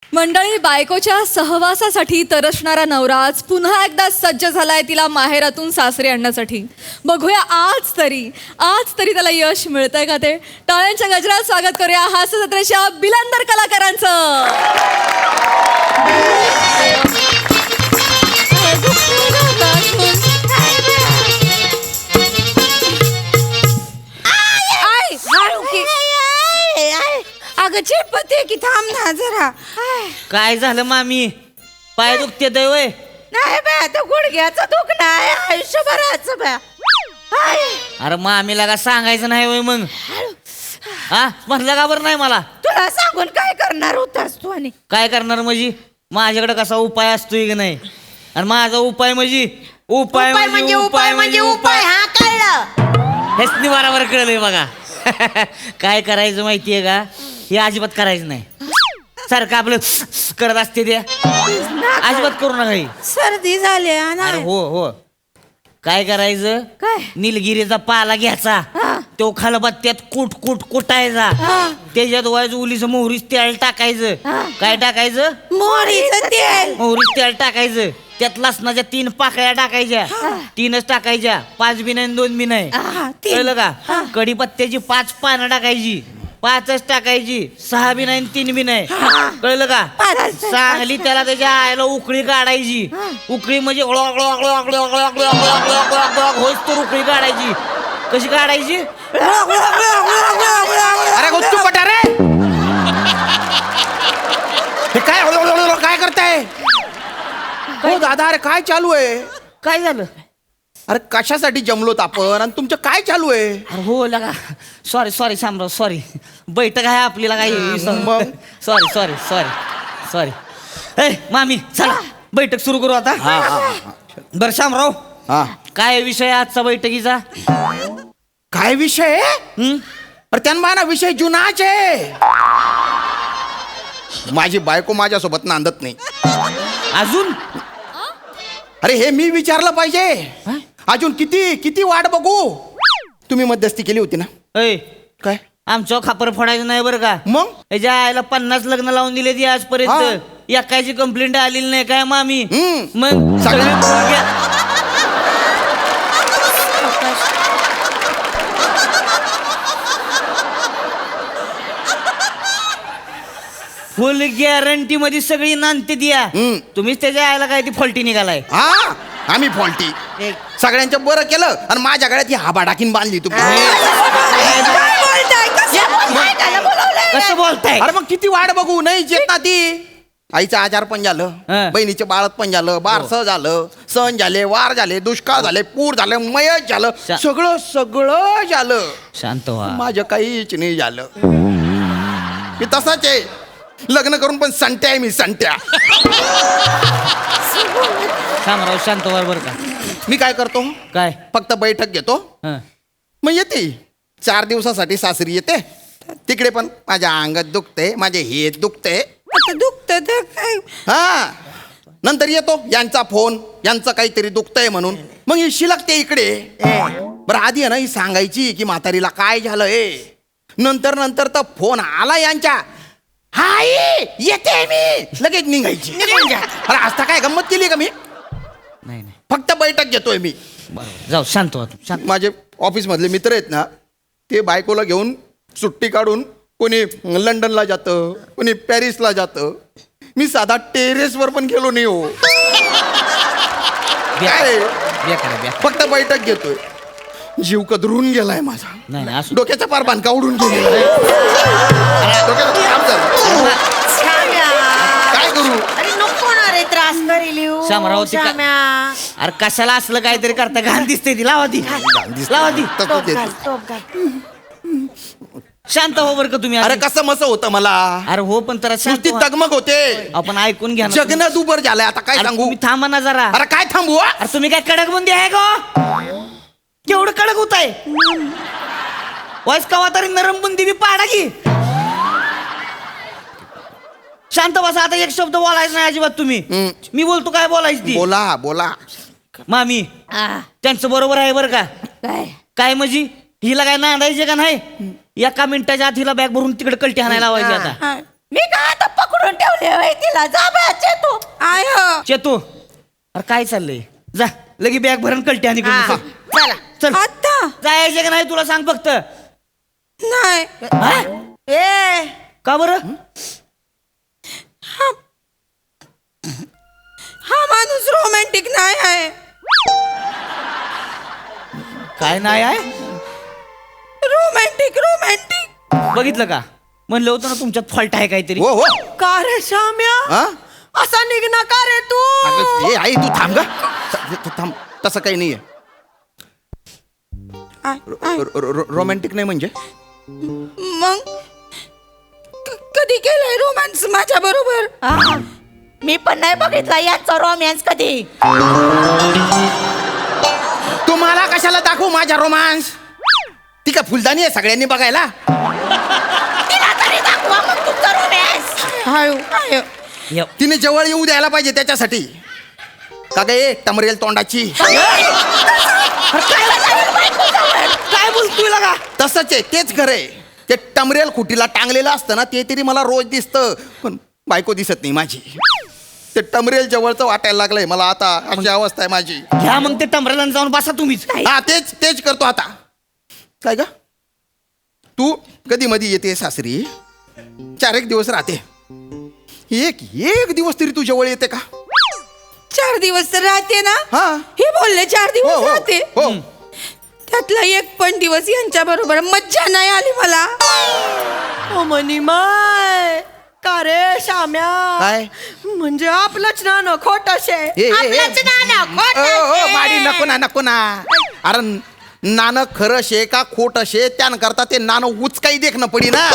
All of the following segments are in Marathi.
मंडळी, बायकोच्या सहवासासाठी तरसणारा नवराज पुन्हा एकदा सज्ज झालाय तिला माहेरातून सासरी आणण्यासाठी. बघूया आज तरी त्याला यश मिळतंय का ते. टाळ्यांच्या गजरात स्वागत करूया हास्य जत्रेच्या बिलंदर कलाकारांचं. अगं चिडपते की थांब ना जरा. काय झालं मामी? पाय दुखते दैवय? नाही बा, आता गुडघ्याचं दुखणं आहे आयुष्यभराचं बा. अरे मामीला का सांगायचं नाही वय मग? हा म्हणलं का बरं नाही मला? तुला सांगून काय करणार होतास तू? आणि काय करणार म्हणजे? माझ्याकडे कसा उपाय असतोय की नाही? आणि माझा उपाय म्हणजे उपाय म्हणजे उपाय. हा कळलं. हेच निवारावर कळलंय बघा. काय करायचं माहितीये का? हे अजिबात करायचं नाही. सारखं आपलं करत असते ते अजिबात करू नका हे. सर्दी झाली अरे हो काय करायचं? काय? निलगिरीचा पाला घ्यायचा, तो खलबत्त्यात कुटायचा, त्याच्यात वाज उलीचं मोहरीच तेल टाकायचं. काय टाकायचं? मोहरीचं तेल. मोहरीच तेल टाकायचं. त्यात लसणाच्या 3 पाकळ्या टाकायच्या. 3च टाकायच्या, 5 बी नाही 2 बी नाही. कळलं का? कढीपत्त्याची 5 पानं टाकायची, 5च टाकायची. 6 बी नाही 3 बी नाही. कळलं का? चांगली त्याला त्याच्या आईला उकळी काढायची. उकळी म्हणजे होईच तर उकळी काढायची. कशी काढायची? अरे गुच्चू पटारे, हे काय काय करताय? हो दादा, अरे काय चालू आहे? काय झालं? अरे कशासाठी जमलोत आपण आणि तुमचं काय चालू आहे? अरे हो लगा, सॉरी शामराव, सॉरी. बैठक आहे आपल्याला काही. मग? सॉरी. ए मामी चला बैठक सुरू करू आता. बरं शामराव, हा, काय विषय आहे आजचा बैठकीचा? काय विषय? अरे त्यांना ना विषय जुनाच आहे. माझी बायको माझ्यासोबत नांदत नाही अजून? अरे हे मी विचारलं पाहिजे. अजून किती किती वाट बघू? तुम्ही मध्यस्थी केली होती ना? ऐ काय आमच्या खापर फोडायचं नाही बरं का? मग? याच्या आईला 50 लग्न लावून दिले ती आजपर्यंत. एकाची कंप्लेंट आलेली नाही काय मामी? मग फुल गॅरंटी मध्ये सगळी नांदते द्या. तुम्हीच त्याच्या आईला काय ती फॉल्टी निघालाय. हा, आम्ही फॉल्टी. सगळ्यांचं बरं केलं आणि माझ्या गळ्यात ही हाबाडाकीन बांधली तुम्ही. कसं बोलताय? अरे मग किती वाट बघू? नाही येत ना ती. आईचं आजार पण झालं, बहिणीचे बाळत पण झालं, बारसं झालं, सण झाले, वार झाले, दुष्काळ झाले, पूर झाले, मयच झालं, सगळं झालं. शांत व्हा. माझं काहीच नाही झालं. मी तसाच आहे. लग्न करून पण संट्या आहे मी, संट्या. शामराव शांत व्हा बरं का. मी काय करतो? काय? फक्त बैठक घेतो, मग येते. 4 दिवसासाठी सासरी येते. तिकडे पण माझ्या अंगात दुखते, माझे हे दुखते. आता दुखत तर काय? हा, नंतर येतो यांचा फोन, यांचं काहीतरी दुखतंय म्हणून. मग ही शिलकते इकडे. बरं आधी आहे ना ही सांगायची की म्हातारीला काय झालंय. नंतर तर फोन आला यांच्या, हाय येते मी, लगेच निघायची. अरे आता काय गंमत केली का मी? नाही. फक्त बैठक घेतोय मी. बरोबर, जाऊ शांत व्हा तू. शांत. माझे ऑफिस मधले मित्र आहेत ना, ते बायकोला घेऊन सुट्टी काढून कोणी लंडनला जातं, कोणी पॅरिसला जातं. मी साधा टेरेसवर पण गेलो नाही हो. काय फक्त बैठक घेतोय. जीव कदरून गेलाय माझा. नाही असू. डोक्याचा पार बांधका उडून गेलेला. डोक्याचं काम झालं. काय करू? अरे नको ना रे, त्रास करी लिहू. शामराव, ती का- अरे कशाला असलं काहीतरी करता? घाण दिसते ती. लावा ती. तसंच येतं. शांत हो बरं का तुम्ही. अरे कसं मस होतं मला. अरे हो पण तर नुसती तगमग होते. आपण ऐकून घ्या ना. जगणं दुबर झालंय. आता काय अरे सांगू? तुम्ही थांबा ना जरा. अरे काय थांबू? अरे तुम्ही काय कडक बुंदी आहे का? केवढं कडक होत आहे? वाईस कवा तरी नरम बुंदी बी पाडा की. शांत बसा. आता एक शब्द बोलायचं नाही अजिबात तुम्ही. मी बोलतो काय बोलायची ती. बोला. मामी त्यांचं बरोबर आहे बरं का? काय म्हणजे हिला काय नांदायचे का नाही? 1 मिनिटाच्या आत हिला बॅग भरून तिकडे कलटी हाणायला लावायची. आता मी का आता पकडून ठेवले होय तिला जा बाचे तू आय चेतू अरे काय चाललंय जा लगी बॅग भरून कलटी आणि हा, करून चला चल आता जायचं का नाही तुला सांग फक्त नाही हा? ए का बरं हा माणूस रोमॅन्टिक नाही आहे. काय नाही आहे रोमॅन्टिक रोमॅन्टिक बघितलं का म्हणलं होतं ना तुमच्यात फॉल्ट आहे काहीतरी हो हो का रे श्याम्या हा असा निघणार का रे तू अगं, हे आई तू थांब ग थांब तसं काही नाहीये रोमॅन्टिक नाही म्हणजे मग कधी केलंय रोमॅन्स माझ्या बरोबर हा, मी पण नाही बघितला यांचा रोमॅन्स कधी. तुम्हाला कशाला दाखवू माझा रोमांस ती का फुलदाणी आहे सगळ्यांनी बघायला तिला तरी दाखवा मग तुमचा रोमॅन्स. हाय हाय यप. तिने जवळ येऊ द्यायला पाहिजे त्याच्यासाठी का ग ए टमरेल तोंडाची काय बोलतोय लगा तसंच आहे तेच खरंय ते टमरेल खुटीला टांगलेलं असतं ना ते तरी मला रोज दिसतं पण बायको दिसत नाही माझी ते टमरेल जवळचं वाटायला लागलंय मला आता अशी अवस्था आहे माझी घ्या मग ते टमरेला जाऊन बसा तुम्हीच हा तेच तेच करतो आता काय ग तू कधी मधी येते सासरी 4 दिवस राहते एक दिवस तरी तू जवळ येते का 4 दिवस तर राहते ना हा हे बोलले 4 हो दिवस हो राहते हो त्यातला एक पण दिवस यांच्या बरोबर मज्जा नाही आली मला ओ मनी माय का रे श्याम्या काय म्हणजे आपलंच ना खोटशे आपलंच नाणं खोटं शे. माडी नको ना अरे नाणं खरं शे का खोट शे त्यानकरता ते नाणं उचकाई देखणं पडी ना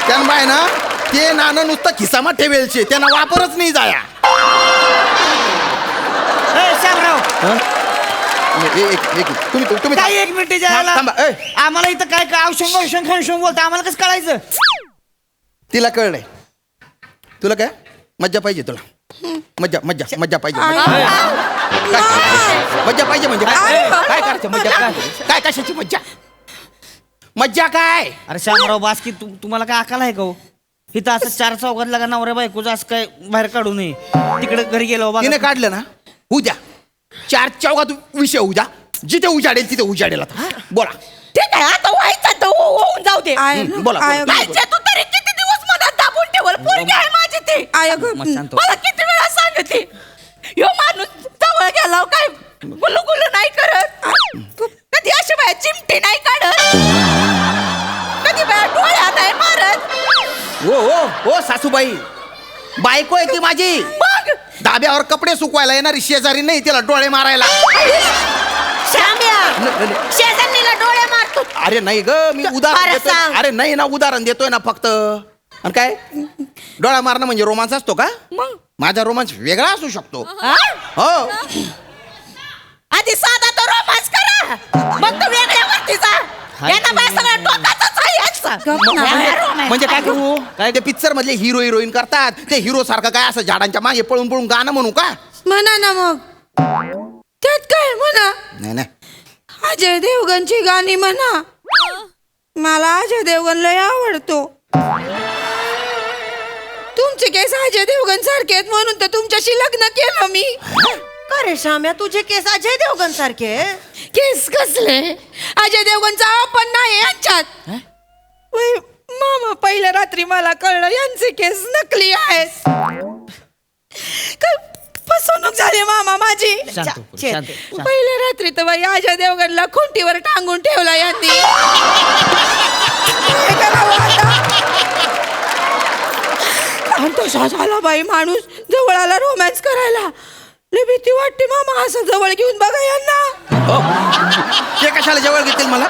त्यान ना ते नाणं नुसतं खिसामा ठेवेल शे त्यांना वापरच नाही जाया ए, श्यामराव तुम्ही काय 1 मिनिट जायला थांबा, ए. आम्हाला इथं काय काय औषण बोलता आम्हाला कसं कळायचं तिला कळलंय तुला काय मज्जा पाहिजे तुला मज्जा पाहिजे मज्जा पाहिजे म्हणजे काय करायचं मज्जा काय कशाची मज्जा काय अरे श्यामराव बास्की तुम्हाला काय अकाल आहे का हो इथं असं 4 चौघात लागा नवऱ्या बायकोचं असं काय बाहेर काढू नये तिकडे घरी गेलो बघा. तिने काढलं ना उद्या 4 चौघात विषय उद्या जिथे उजाडेल तिथे उजाडेल आता बोला ठीक आहे आता व्हायचं तर होऊन जाऊ दे. बोला. व्हायचं तू तरी किती दिवस मनात दाबून ठेवल पोरगी आहे माझी ती मग सांगतो. मला किती वेळा सांगते यो माणूस जवळ गेला काय गुलू गुलू नाही करत कधी अशी बाय चिमटी नाही काढत कधी बाय डोळ्या नाही मारत हो सासूबाई बायको आहे ती माझी मग धाब्यावर कपडे सुकवायला येणारी शेजारी नाही तिला डोळे मारायला श्याम्या शेजारणीला डोळे मारतो. अरे नाही ग मी उदाहरण खरं देतोय सांग. अरे नाही ना उदाहरण देतोय ना फक्त आणि काय डोळा मारणं म्हणजे रोमांस असतो का मग माझा रोमांस वेगळा असू शकतो हा? हो आधी साधा तो रोमांस करा मग तो वेगळ्यावरती जा यांना बाय सगळं डोकाचंच आहे याचं. म्हणजे काय करू काय ते पिक्चर मधले हिरो हिरोईन करतात ते हिरो सारखं काय असं झाडांच्या मागे पळून पळून गाणं म्हणू का म्हणा ना मग त्यात काय म्हणा नाही अजय देवगणची गाणी म्हणा मला अजय देवगण लय आवडतो तुमचे केस अजय देवगण सारखे आहेत म्हणून तर तुमच्याशी लग्न केलं मी का रे श्याम्या तुझे केस अजय देवगण सारखे केस कसले अजय देवगणचा आपण नाही यांच्यात वै, मामा पहिल्या रात्री मला कळलं यांचे केस नकली आहेत काल फसवणूक झाली मामा माझी शांत हो, शांत हो, शांत. पहिल्या रात्री तर बाई अजय देवगणला खुंटीवर टांगून ठेवला यांनी काय करावं आता? आणि तसा झाला बाई माणूस जवळ आला रोमॅन्स करायला लय भीती वाटते मामा असं जवळ घेऊन बघा यांना ते कशाला जवळ घेतील मला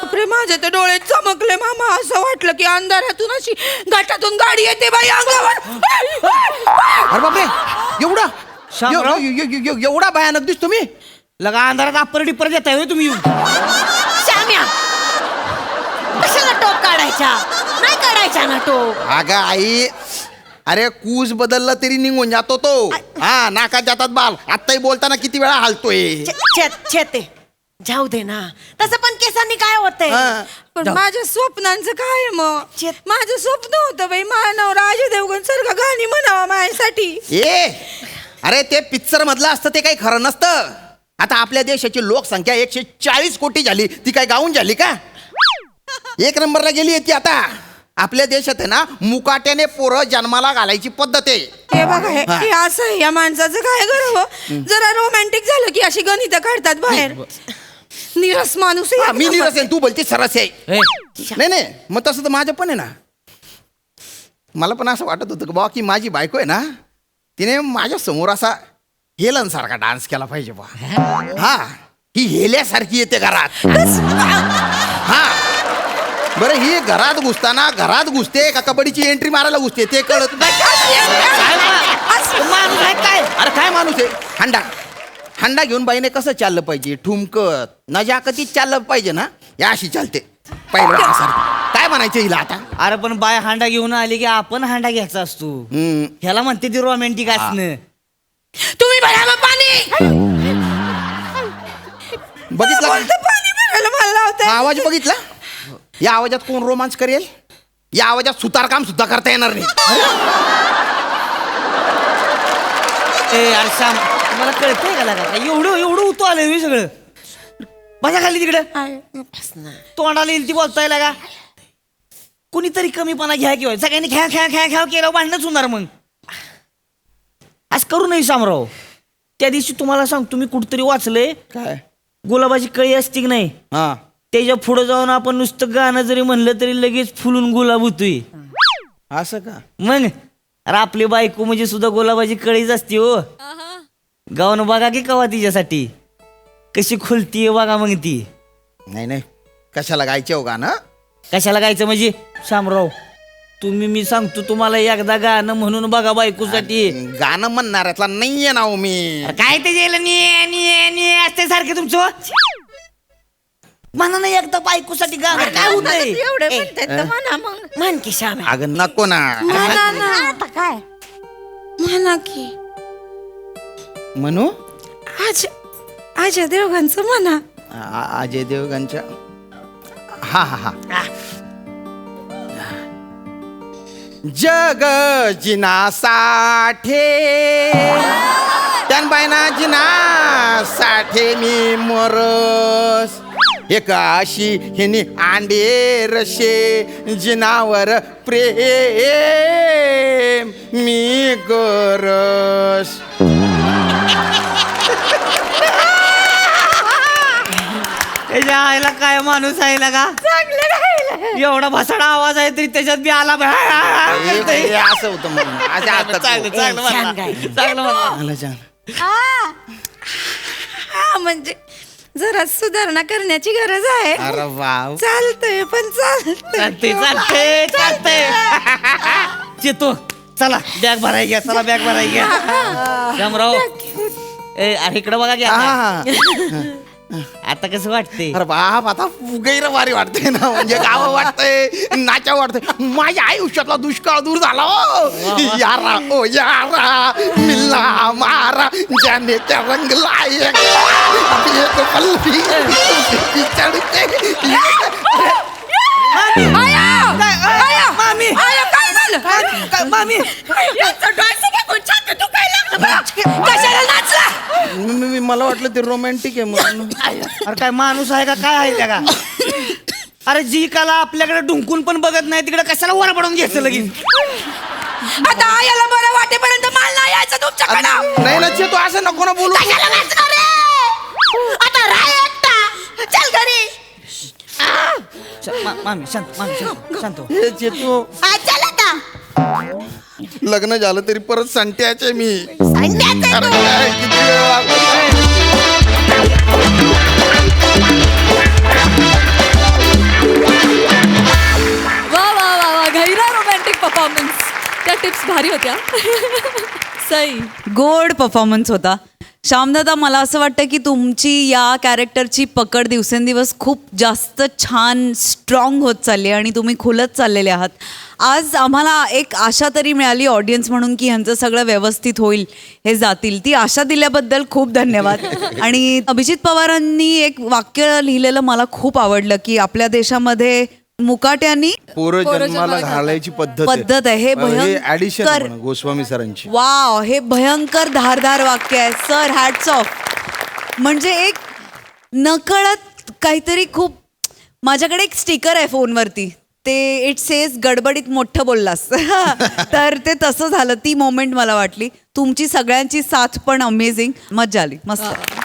बापरे माझे तर डोळे चमकले मामा असं वाटलं की अंधारातून अशी घाटातून गाडी येते बाई अंगावर अरे बापरे एवढा शामराव? एवढा भयानक दिसतो मी लगा अंधारात अप्पर डिप्पर देताय होय तुम्ही येऊन श्याम्या कशाला टोप काढायचा नाही काढायचा ना टोप अगं आई अरे कूस बदलला तरी निघून जातो तो हा नाकात जातात बाल आत्ताही बोलताना किती वेळा हालतोय छेते जाऊ दे ना तसं पण केसांनी काय होतंय हा. पण माझ्या स्वप्नांचं काय आहे मग माझं स्वप्न होतं बाई मानव अजय देवगण सारखं गाणी म्हणावा माझ्यासाठी. अरे ते पिक्चर मधलं असतं ते काही खरं नसतं. आता आपल्या देशाची लोकसंख्या 140 कोटी झाली, ती काय गाऊन झाली का? 1 नंबरला गेली ती आता. आपल्या देशात आहे ना मुकाट्याने पोरं जन्माला घालायची पद्धत आहे. हे बघा हे असं आहे या माणसाचं काय करावं. जरा रोमॅन्टिक झालं की अशी गणितं काढतात बाहेर. निरस माणूस आहे. मी निरस आहे, तू बोलती सरस आहे. ए, नाही मग तसं तर माझं पण आहे ना. मला पण असं वाटत होतं की बाबा की माझी बायको आहे ना तिने माझ्या समोर असा हेलन सारखा डान्स केला पाहिजे बा. हा ही हेल्यासारखी येते घरात. हा बरं ही घरात घुसते का कबड्डीची एंट्री मारायला घुसते ते कळत नाही. माणूस आहे काय? अरे काय माणूस आहे. हंडा घेऊन बाईने कसं चाललं पाहिजे, ठुमकत नजाकतीत चाललं पाहिजे ना. या अशी चालते पहिलं. काय म्हणायचं हिला आता. अरे पण बाय हांडा घेऊन आली की आपण हांडा घ्यायचा असतो. ह्याला म्हणते ती रोमॅन्टिक असणं. तुम्ही भरा मग पाणी. बघितलं बोलतं पाणी भरायला मला लावताय. हा आवाज बघितला. या आवाजात कोण रोमांच करेल. या आवाजात सुतारकाम सुद्धा करता येणार नाही. ए अरे श्याम मला कळतंय का लागा एवढं उतू आलंय मी सगळं. बसा खाली तिकडं. तोंडाला येईल ती बोलताय लागा. कुणीतरी कमीपणा घ्या किंवा सगळ्यांनी खेळ केलं भांडणच होणार मग. आज करू नाही शामराव. त्या दिवशी तुम्हाला सांगतो मी कुठतरी वाचलंय काय गुलाबाची कळी असती की नाही हा त्याच्या पुढे जाऊन आपण नुसतं गाणं जरी म्हणलं तरी लगेच फुलून गुलाब होतोय. असं का. मग अरे आपली बायको म्हणजे सुद्धा गुलाबाची कळीच असते हो. गाऊन बघा की कवा तिच्यासाठी कशी खुलतीये बघा मग ती. नाही कशाला गायचे हो गाणं. कशाला गायचं म्हणजे शामराव मी सांगतो तुम्हाला एकदा गाणं म्हणून बघा बायकोसाठी. गाणं म्हणणाऱ्यातला नाहीये ना हो मी. अरे काय ते असते सारखे तुमचं. म्हणा नाही एकदा बायकोसाठी गाणं काय होतंय. एवढे म्हणतात तर म्हणा मग म्हण की श्याम अगं नको ना. म्हणा ना. आता काय म्हणा की म्हणू अजय देवगणचं म्हणा. अजय देवगणच्या. हा जग जिना साठे त्यानबाईना जिना साठे मी मरस एकाशी हिनी अंडे रशे जिनावर प्रेम मी गरस. त्याच्या आईला काय माणूस आहे ना का एवढा भसाडा आवाज आहे तरी त्याच्यात बी आला हे असं होतं म्हणून. अच्छा, आता तू. चांगलं आलं छान. हा म्हणजे जरा सुधारणा करण्याची गरज आहे. अरे वाव. चालतंय पण चालते चेतो चला बॅग भराय घ्या. चला बॅग भराय घ्या. शामराव ए अरे इकडं बघा घ्या. हा. आता कसं वाटतंय. अरे बाप आता गैर भारी वाटतंय ना. म्हणजे गाव वाटतंय नाचा वाटतंय. माझ्या आयुष्यातला दुष्काळ दूर झाला. यारा ओ यारा मिल्ला मारा जाने त्या रंग लायक एक पल्लवी चढते. मामी कशाला नाचला. मला वाटलं ते रोमॅन्टिक आहे म्हणून. अरे काय माणूस आहे का काय आहे त्या का. अरे जी कला आपल्याकडे ढुंकून पण बघत नाही तिकडे कशाला वर पडून घ्यायचं लगेच. आता आयाला बरं वाटेपर्यंत माल नाही यायचं तुमच्याकडं. नाही ना तू असं नको ना बोलू. आता राय एकटा चल घरी मामी शांत हे चेतू चल आता लग्न झालं तरी परत संट्याचे मी. सांगते अरे काय किती वेळ लागला. वा गैरा रोमॅन्टिक परफॉर्मन्स. त्या टिप्स भारी होत्या. सई गोड परफॉर्मन्स होता. श्यामदादा, मला असं वाटतं की तुमची या कॅरेक्टरची पकड दिवसेंदिवस खूप जास्त छान स्ट्रॉंग होत चालली आहे आणि तुम्ही खुलत चाललेले आहात. आज आम्हाला एक आशा तरी मिळाली ऑडियन्स म्हणून की ह्यांचं सगळं व्यवस्थित होईल, हे जातील. ती आशा दिल्याबद्दल खूप धन्यवाद. आणि अभिजित पवारांनी एक वाक्य लिहिलेलं मला खूप आवडलं की आपल्या देशामध्ये मुकाट्यांनी पोरं पोरं जन्माला जन्माला घालायची पद्धत आहे. हे ऍडिशन भयंकर गोस्वामी सरांची. वाव, हे भयंकर धारदार वाक्य आहे सर. Hats off. म्हणजे एक नकळत काहीतरी खूप. माझ्याकडे एक स्टिकर आहे फोनवरती, ते इट सेज गडबडीत मोठं बोललास. तर ते तसं झालं. ती मोमेंट मला वाटली. तुमची सगळ्यांची साथ पण अमेझिंग. मज्जा आली. मस्त.